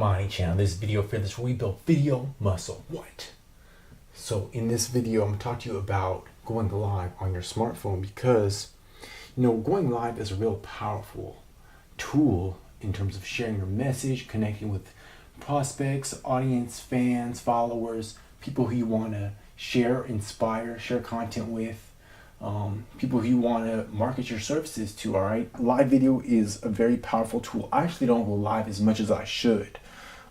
my channel. This video for this rebuild video muscle. What? So in this video, I'm going to talk to you about going live on your smartphone because, going live is a real powerful tool in terms of sharing your message, connecting with prospects, audience, fans, followers, people who you want to share, inspire, share content with. People who you want to market your services to. All right, live video is a very powerful tool. I actually don't go live as much as I should,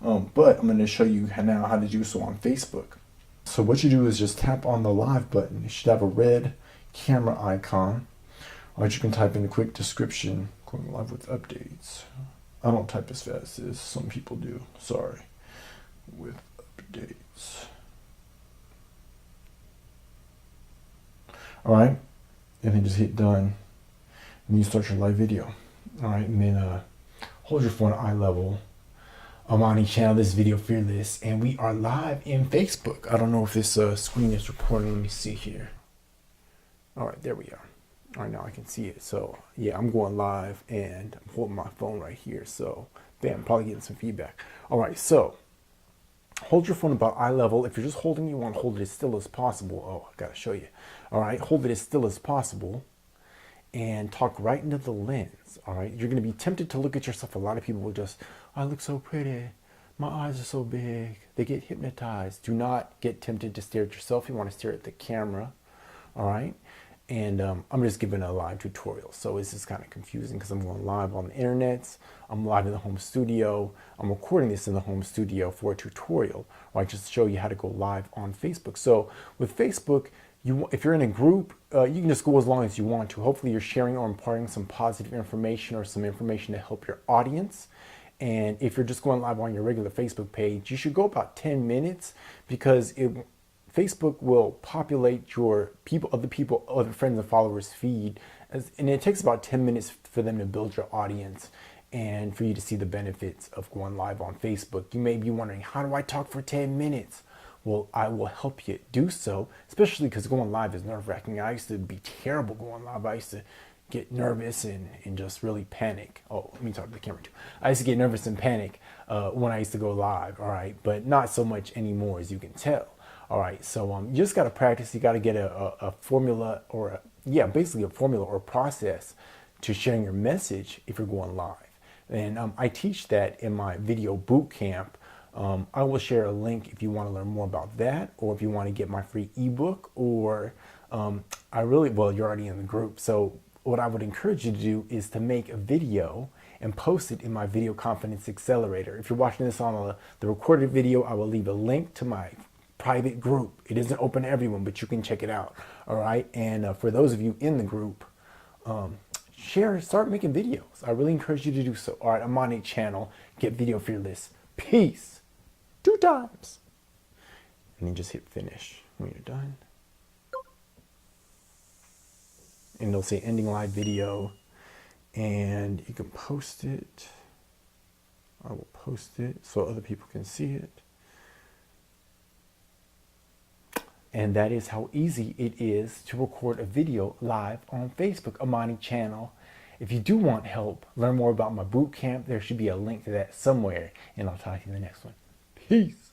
but I'm going to show you now how to do so on Facebook. So what you do is just tap on the live button. You should have a red camera icon. Or you can type in a quick description, going live with updates. I don't type as fast as some people do, sorry. With updates. All right, and then just hit done, and you start your live video. All right, and then hold your phone at eye level. I'm on each channel, this video fearless, and we are live in Facebook. I don't know if this screen is recording. Let me see here. All right, there we are. All right, now I can see it. So yeah, I'm going live, and I'm holding my phone right here. So bam, probably getting some feedback. All right, so hold your phone about eye level. If you're just holding it, you want to hold it as still as possible. Oh, I gotta show you. All right, hold it as still as possible and talk right into the lens. All right, you're gonna be tempted to look at yourself. A lot of people will just, I look so pretty, my eyes are so big. They get hypnotized. Do not get tempted to stare at yourself. You want to stare at the camera. All right, and I'm just giving a live tutorial, so this is kind of confusing because I'm going live on the internet. I'm live in the home studio. I'm recording this in the home studio for a tutorial, or I just show you how to go live on Facebook. So with Facebook, if you're in a group, you can just go as long as you want to. Hopefully you're sharing or imparting some positive information or some information to help your audience. And if you're just going live on your regular Facebook page, you should go about 10 minutes because Facebook will populate your other friends and followers feed. And it takes about 10 minutes for them to build your audience and for you to see the benefits of going live on Facebook. You may be wondering, how do I talk for 10 minutes? Well, I will help you do so, especially because going live is nerve-wracking. I used to be terrible going live. I used to get nervous and just really panic. Oh, let me talk to the camera too. I used to get nervous and panic when I used to go live, all right? But not so much anymore, as you can tell. All right, so you just got to practice. You got to get a formula basically a formula or process to sharing your message if you're going live. And I teach that in my video boot camp. I will share a link if you want to learn more about that, or if you want to get my free ebook, or you're already in the group. So what I would encourage you to do is to make a video and post it in my Video Confidence Accelerator. If you're watching this on the recorded video, I will leave a link to my private group. It isn't open to everyone, but you can check it out. All right. And for those of you in the group, start making videos. I really encourage you to do so. All right. I'm on a channel. Get Video Fearless. Peace. 2 times. And then just hit finish when you're done. And it'll say ending live video. And you can post it. I will post it so other people can see it. And that is how easy it is to record a video live on Facebook, Amani channel. If you do want help, learn more about my boot camp, there should be a link to that somewhere. And I'll talk to you in the next one. Peace.